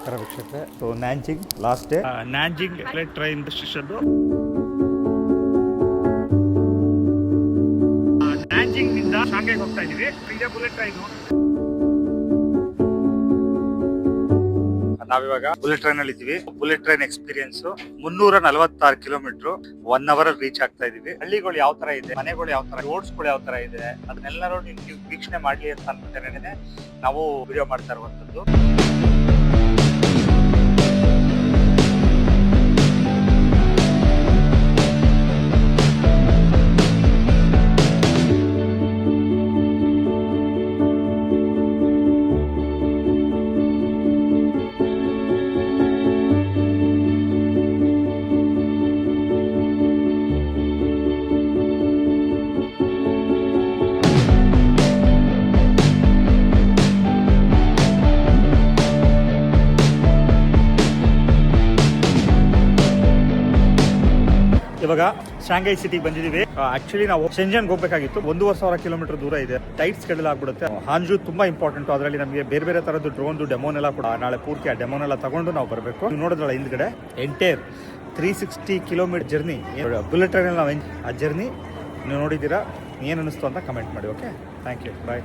ನಮಸ್ಕಾರ ವೀಕ್ಷಕರೇ. So Nanjing last day, Nanjing bullet train station. Nanjing ನಿಂದ ಶಾಂಘೈಗೆ ಹೋಗ್ತಾ ಇದೀವಿ. ಇದೇ ಬುಲೆಟ್ ಟ್ರೈನ್. ನಾವಿವಾಗ ಬುಲೆಟ್ ಟ್ರೈನ್ ಅಲ್ಲಿ ಇದ್ದೀವಿ. Bullet train experience 346 kilometre 1 hour reach ಆಗ್ತಾ ಇದೀವಿ. ಹಳ್ಳಿಗಳು ಯಾವ ತರ ಇದೆ, ಮನೆಗಳು ಯಾವ ತರ, ರೋಡ್ಸ್ಗಳು ಯಾವ ತರ ಇದೆ, ಅದನ್ನೆಲ್ಲರೂ ನೀವು ವೀಕ್ಷಣೆ ಮಾಡ್ಲಿ ಅಂತ ಅನ್ಬಿಟ್ಟೇನೆ ನಾವು ವಿಡಿಯೋ ಮಾಡ್ತಾ ಇರುವಂತದ್ದು. ಇವಾಗ ಶಾಂಘೈ ಸಿಟಿಗೆ ಬಂದಿದ್ದೀವಿ. ಆಕ್ಚುಲಿ ನಾವು ಶೆಂಜನ್ಗೆ ಹೋಗಬೇಕಾಗಿತ್ತು. 1,500 ಕಿಲೋಮೀಟರ್ ದೂರ ಇದೆ. ಟೈಟ್ಸ್ ಕೆಡಲ್ ಆಗ್ಬಿಡುತ್ತೆ. ಹಾಂಜು ತುಂಬಾ ಇಂಪಾರ್ಟೆಂಟ್. ಅದರಲ್ಲಿ ನಮಗೆ ಬೇರೆ ಬೇರೆ ತರದ್ದು ಡ್ರೋನ್ ಡೆಮೋನೆಲ್ಲ ಕೂಡ ನಾಳೆ ಪೂರ್ತಿ ಆ ಡೆಮೋನೆಲ್ಲ ತಗೊಂಡು ನಾವು ಬರಬೇಕು. ನೀವು ನೋಡಿದ್ರಲ್ಲ ಹಿಂದ್ಗಡೆ ಎಂಟೈರ್ 360 ಕಿಲೋಮೀಟರ್ ಜರ್ನಿ ಬುಲೆಟ್ ಟ್ರೈನಲ್ಲಿ ನಾವು ಆ ಜರ್ನಿ ನೀವು ನೋಡಿದ್ದೀರಾ. ಏನು ಅನ್ನಿಸ್ತು ಅಂತ ಕಮೆಂಟ್ ಮಾಡಿ. Okay, thank you, bye.